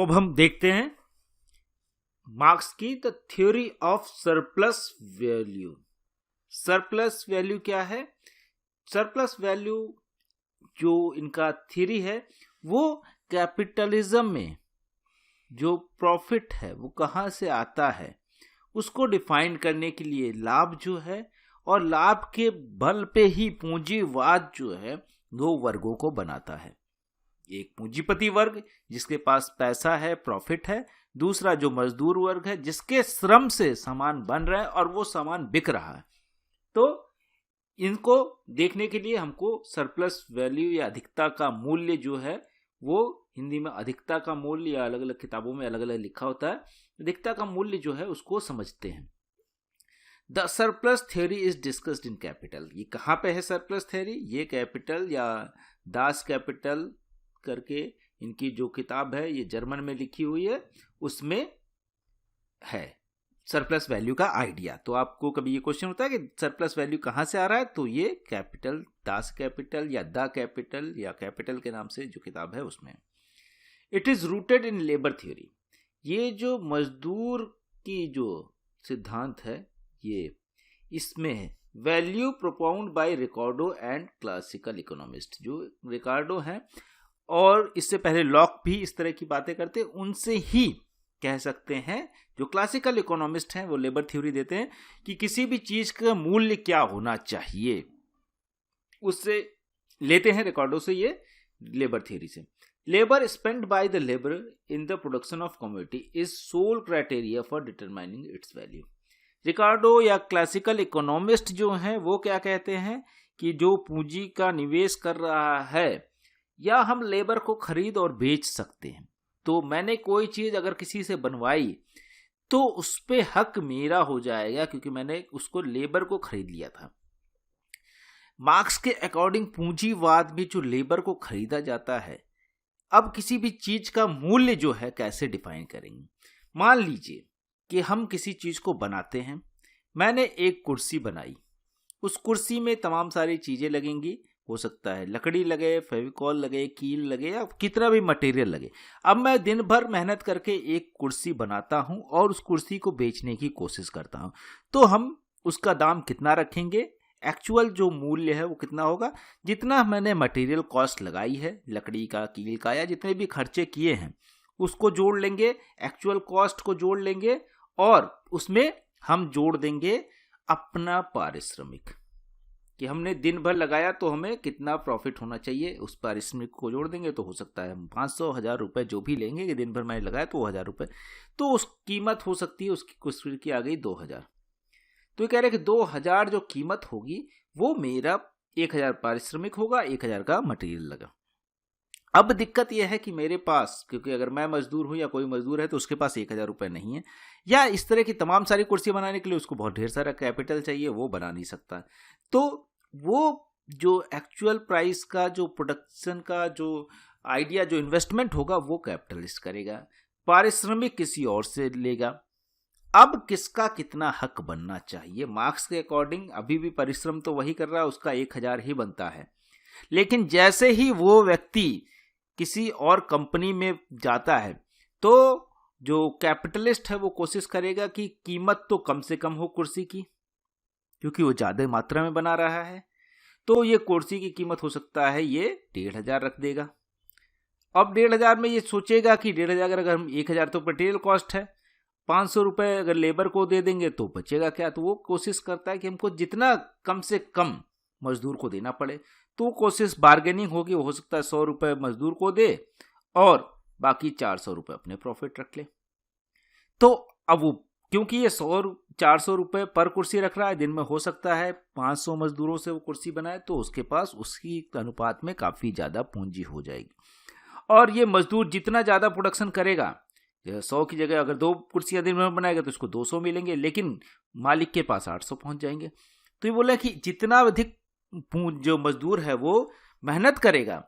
तो अब हम देखते हैं मार्क्स की the theory of surplus value. Surplus value क्या है? सरप्लस वैल्यू जो इनका थ्योरी है वो कैपिटलिज्म में जो प्रॉफिट है वो कहाँ से आता है उसको डिफाइन करने के लिए लाभ जो है और लाभ के बल पे ही पूंजीवाद जो है दो वर्गों को बनाता है। एक पूंजीपति वर्ग जिसके पास पैसा है, प्रॉफिट है, दूसरा जो मजदूर वर्ग है जिसके श्रम से सामान बन रहा है और वो सामान बिक रहा है। तो इनको देखने के लिए हमको सरप्लस वैल्यू या अधिकता का मूल्य जो है वो हिंदी में अधिकता का मूल्य या अलग अलग किताबों में अलग अलग लिखा होता है, अधिकता का मूल्य जो है उसको समझते हैं। The surplus theory is discussed in capital. ये कहाँ पे है सरप्लस थ्योरी? ये कैपिटल या दास कैपिटल करके इनकी जो किताब है ये जर्मन में लिखी हुई है, उसमें है सरप्लस वैल्यू का आइडिया। तो आपको कभी ये क्वेश्चन होता है कि सरप्लस वैल्यू कहाँ से आ रहा है, तो ये कैपिटल, दास कैपिटल या द कैपिटल या कैपिटल के नाम से जो किताब है उसमें। It is rooted in labour theory. ये जो मजदूर की जो सिद्धांत है ये इसमें है। Value propound by Ricardo and classical economist. जो रिकार्डो हैं और इससे पहले लॉक भी इस तरह की बातें करते, उनसे ही कह सकते हैं। जो क्लासिकल इकोनॉमिस्ट हैं वो लेबर थ्योरी देते हैं कि किसी भी चीज का मूल्य क्या होना चाहिए, उससे लेते हैं रिकार्डो से, ये लेबर थ्योरी से। Labour spend by the labour in the production of commodity is sole criteria for determining its value. Ricardo या क्लासिकल इकोनॉमिस्ट जो हैं वो क्या कहते हैं कि जो पूंजी का निवेश कर रहा है या हम लेबर को खरीद और बेच सकते हैं, तो मैंने कोई चीज अगर किसी से बनवाई तो उस पे हक मेरा हो जाएगा क्योंकि मैंने उसको लेबर को खरीद लिया था। मार्क्स के अकॉर्डिंग पूंजीवाद में जो लेबर को खरीदा जाता है, अब किसी भी चीज का मूल्य जो है कैसे डिफाइन करेंगे। मान लीजिए कि हम किसी चीज को बनाते हैं। मैंने एक कुर्सी बनाई, उस कुर्सी में तमाम सारी चीजें लगेंगी, हो सकता है लकड़ी लगे, फेविकॉल लगे, कील लगे या कितना भी मटेरियल लगे। अब मैं दिन भर मेहनत करके एक कुर्सी बनाता हूं और उस कुर्सी को बेचने की कोशिश करता हूं, तो हम उसका दाम कितना रखेंगे? एक्चुअल जो मूल्य है वो कितना होगा? जितना मैंने मटेरियल कॉस्ट लगाई है, लकड़ी का, कील का या जितने भी खर्चे किए हैं उसको जोड़ लेंगे, एक्चुअल कॉस्ट को जोड़ लेंगे और उसमें हम जोड़ देंगे अपना पारिश्रमिक कि हमने दिन भर लगाया तो हमें कितना प्रॉफिट होना चाहिए, उस पारिश्रमिक को जोड़ देंगे। तो हो सकता है हम 500-1000 रुपए जो भी लेंगे कि दिन भर मैंने लगाया तो 1000 रुपए, तो उस कीमत हो सकती है उसकी कुछ की आ गई 2000। तो ये कह रहे हैं कि 2000 जो कीमत होगी वो मेरा 1000 पारिश्रमिक होगा, 1000 का मटेरियल लगा। अब दिक्कत यह है कि मेरे पास, क्योंकि अगर मैं मजदूर हूं या कोई मजदूर है तो उसके पास 1000 रुपए नहीं है, या इस तरह की तमाम सारी कुर्सी बनाने के लिए उसको बहुत ढेर सारा कैपिटल चाहिए, वो बना नहीं सकता। तो वो जो एक्चुअल प्राइस का, जो प्रोडक्शन का जो आइडिया, जो इन्वेस्टमेंट होगा वो कैपिटलिस्ट करेगा, पारिश्रमिक किसी और से लेगा। अब किसका कितना हक बनना चाहिए? मार्क्स के अकॉर्डिंग अभी भी परिश्रम तो वही कर रहा है, उसका 1000 ही बनता है। लेकिन जैसे ही वो व्यक्ति किसी और कंपनी में जाता है तो जो कैपिटलिस्ट है वो कोशिश करेगा कि कीमत तो कम से कम हो कुर्सी की, क्योंकि वो ज्यादा मात्रा में बना रहा है। तो ये कुर्सी की कीमत हो सकता है ये 1500 रख देगा। अब 1500 में ये सोचेगा कि 1500 अगर हम 1000 तो मटेरियल कॉस्ट है, 500 रुपए अगर लेबर को दे देंगे तो बचेगा क्या। तो वो कोशिश करता है कि हमको जितना कम से कम मजदूर को देना पड़े, तो कोशिश बार्गेनिंग होगी। हो सकता है 100 रुपए मजदूर को दे और बाकी 400 रुपए अपने प्रॉफिट रख ले। तो अब वो क्योंकि ये 100-400 रुपए पर कुर्सी रख रहा है, दिन में हो सकता है 500 मजदूरों से वो कुर्सी बनाए, तो उसके पास उसकी अनुपात में काफी ज्यादा पूंजी हो जाएगी। और ये मजदूर जितना ज्यादा प्रोडक्शन करेगा, 100 की जगह अगर 2 कुर्सियां दिन में बनाएगा तो उसको 200 मिलेंगे, लेकिन मालिक के पास 800 पहुंच जाएंगे। तो ये बोला कि जितना अधिक जो मजदूर है वो मेहनत करेगा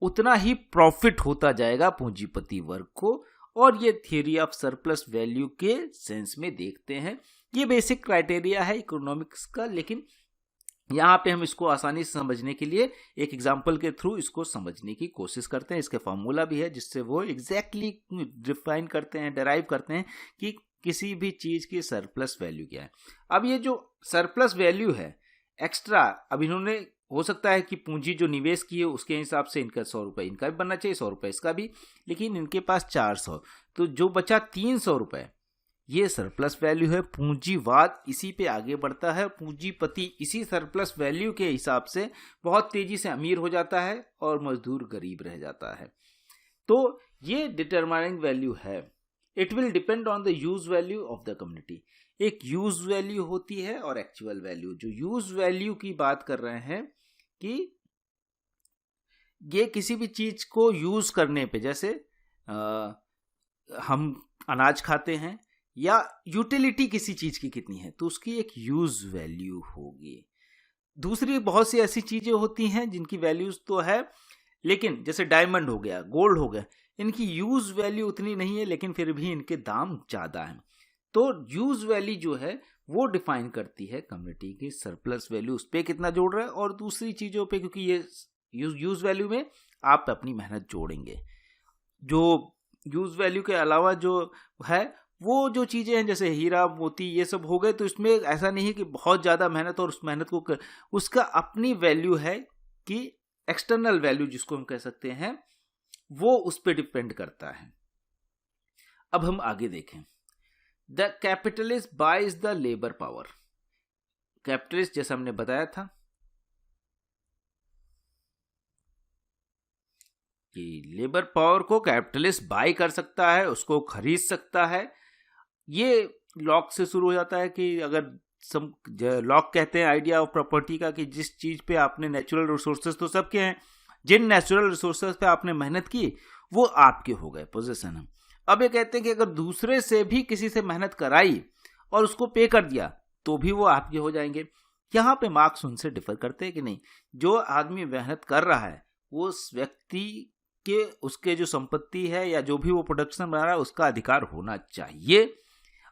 उतना ही प्रॉफिट होता जाएगा पूंजीपति वर्ग को। और ये थियरी ऑफ सरप्लस वैल्यू के सेंस में देखते हैं। ये बेसिक क्राइटेरिया है इकोनॉमिक्स का, लेकिन यहाँ पे हम इसको आसानी से समझने के लिए एक एग्जाम्पल के थ्रू इसको समझने की कोशिश करते हैं। इसके फॉर्मूला भी है जिससे वो एग्जैक्टली डिफाइन करते हैं, डिराइव करते हैं कि किसी भी चीज की सरप्लस वैल्यू क्या है। अब ये जो सरप्लस वैल्यू है एक्स्ट्रा, अब इन्होंने हो सकता है कि पूंजी जो निवेश की है उसके हिसाब से इनका 100 रुपए इनका भी बनना चाहिए, 100 रुपए इसका भी, लेकिन इनके पास 400, तो जो बचा 300 रुपए ये सरप्लस वैल्यू है। पूंजीवाद इसी पे आगे बढ़ता है, पूंजीपति इसी सरप्लस वैल्यू के हिसाब से बहुत तेजी से अमीर हो जाता है और मजदूर गरीब रह जाता है। तो ये डिटरमाइनिंग वैल्यू है। It will depend on the use value of the community. एक यूज वैल्यू होती है और एक्चुअल वैल्यू। जो यूज वैल्यू की बात कर रहे हैं कि ये किसी भी चीज को यूज करने पे, जैसे हम अनाज खाते हैं या यूटिलिटी किसी चीज की कितनी है तो उसकी एक यूज वैल्यू होगी। दूसरी बहुत सी ऐसी चीजें होती हैं जिनकी वैल्यूज तो है, लेकिन जैसे डायमंड हो गया, गोल्ड हो गया, इनकी यूज वैल्यू उतनी नहीं है लेकिन फिर भी इनके दाम ज्यादा हैं। तो यूज वैल्यू जो है वो डिफाइन करती है कम्युनिटी की सरप्लस वैल्यू, उस पर कितना जोड़ रहा है, और दूसरी चीजों पे, क्योंकि ये यूज वैल्यू में आप अपनी मेहनत जोड़ेंगे। जो यूज वैल्यू के अलावा जो है वो जो चीजें हैं जैसे हीरा मोती ये सब हो गए, तो इसमें ऐसा नहीं है कि बहुत ज्यादा मेहनत और उस मेहनत को उसका अपनी वैल्यू है कि एक्सटर्नल वैल्यू जिसको हम कह सकते हैं वो उस पर डिपेंड करता है। अब हम आगे देखें। The capitalist buys the labour power. Capitalist जैसा हमने बताया था कि लेबर पावर को कैपिटलिस्ट बाय कर सकता है, उसको खरीद सकता है। ये लॉक से शुरू हो जाता है कि अगर लॉक कहते हैं आइडिया ऑफ प्रॉपर्टी का, कि जिस चीज पे आपने नेचुरल रिसोर्सेज तो सबके हैं, जिन नेचुरल रिसोर्सेज पे आपने मेहनत की वो आपके हो गए, पोजीशन है। अब ये कहते हैं कि अगर दूसरे से भी किसी से मेहनत कराई और उसको पे कर दिया तो भी वो आपके हो जाएंगे। यहाँ पे मार्क्स उनसे डिफर करते हैं कि नहीं, जो आदमी मेहनत कर रहा है वो उस व्यक्ति के, उसके जो संपत्ति है या जो भी वो प्रोडक्शन बना रहा है उसका अधिकार होना चाहिए।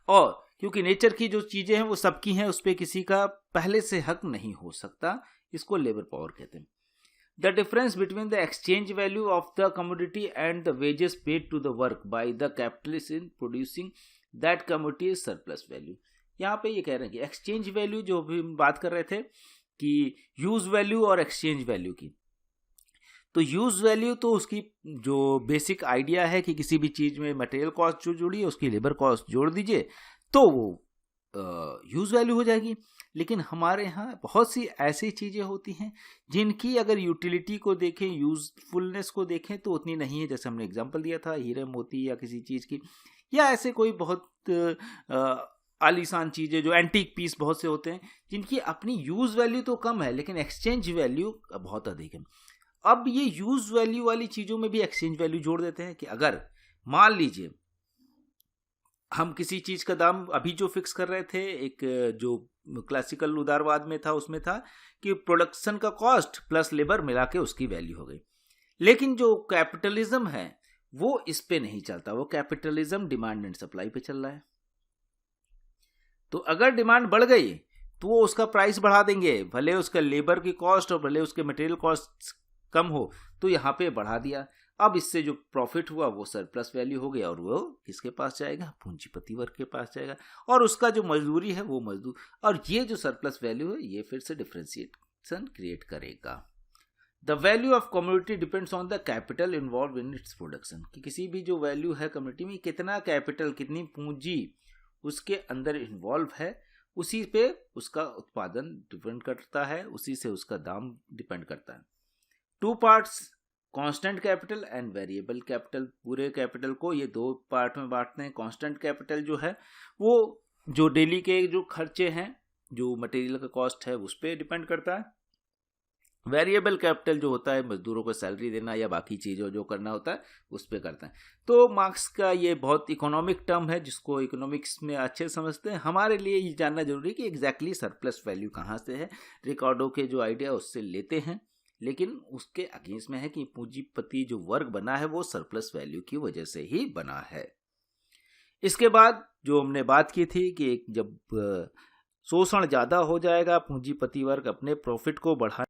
और क्योंकि नेचर की जो चीजें हैं वो सबकी हैं, उस पर किसी का पहले से हक नहीं हो सकता। इसको लेबर पावर कहते हैं। The difference between the exchange value of the commodity and the wages paid to the work by the capitalist in producing that commodity is surplus value. यहाँ पे ये कह रहे हैं कि एक्सचेंज वैल्यू जो भी हम बात कर रहे थे कि यूज वैल्यू और एक्सचेंज वैल्यू की, तो यूज वैल्यू तो उसकी जो बेसिक आइडिया है कि किसी भी चीज में मटेरियल कॉस्ट जो जुड़ी है उसकी लेबर कॉस्ट जोड़ दीजिए तो वो यूज वैल्यू हो जाएगी। लेकिन हमारे यहाँ बहुत सी ऐसी चीजें होती हैं जिनकी अगर यूटिलिटी को देखें, यूजफुलनेस को देखें तो उतनी नहीं है। जैसे हमने एग्जांपल दिया था हीरे मोती या किसी चीज की, या ऐसे कोई बहुत आलीशान चीजें जो एंटीक पीस बहुत से होते हैं जिनकी अपनी यूज वैल्यू तो कम है लेकिन एक्सचेंज वैल्यू बहुत अधिक है। अब ये यूज वैल्यू वाली चीजों में भी एक्सचेंज वैल्यू जोड़ देते हैं कि अगर मान लीजिए हम किसी चीज का दाम अभी जो फिक्स कर रहे थे, एक जो क्लासिकल उदारवाद में था उसमें था कि प्रोडक्शन का कॉस्ट प्लस लेबर मिला के उसकी वैल्यू हो गई। लेकिन जो कैपिटलिज्म है वो इस पे नहीं चलता, वो कैपिटलिज्म डिमांड एंड सप्लाई पे चल रहा है। तो अगर डिमांड बढ़ गई तो वो उसका प्राइस बढ़ा देंगे, भले उसका लेबर की कॉस्ट और भले उसके मटेरियल कॉस्ट कम हो, तो यहाँ पे बढ़ा दिया। अब इससे जो प्रॉफिट हुआ वो सरप्लस वैल्यू हो गया और वो किसके पास जाएगा, पूंजीपति वर्ग के पास जाएगा, और उसका जो मजदूरी है वो मजदूर, और ये जो सरप्लस वैल्यू है ये फिर से डिफरेंशिएशन क्रिएट करेगा। The value of community depends on the capital involve in its production, कि किसी भी जो वैल्यू है कम्युनिटी में कितना कैपिटल, कितनी पूंजी उसके अंदर इन्वॉल्व है, उसी पे उसका उत्पादन डिपेंड करता है, उसी से उसका दाम डिपेंड करता है। Two parts, constant capital and variable capital. पूरे कैपिटल को ये दो पार्ट में बांटते हैं। कांस्टेंट कैपिटल जो है वो जो डेली के जो खर्चे हैं, जो मटेरियल का कॉस्ट है उस पर डिपेंड करता है। वेरिएबल कैपिटल जो होता है मजदूरों को सैलरी देना या बाकी चीज़ों जो करना होता है उस पर करता है। तो मार्क्स का ये बहुत इकोनॉमिक टर्म है जिसको इकोनॉमिक्स में अच्छे समझते हैं। हमारे लिए ये जानना जरूरी है कि एग्जैक्टली सरप्लस वैल्यू कहाँ से है। रिकॉर्डों के जो आइडिया उससे लेते हैं, लेकिन उसके अगेंस्ट में है कि पूंजीपति जो वर्ग बना है वो सरप्लस वैल्यू की वजह से ही बना है। इसके बाद जो हमने बात की थी कि जब शोषण ज़्यादा हो जाएगा, पूंजीपति वर्ग अपने प्रॉफिट को बढ़ा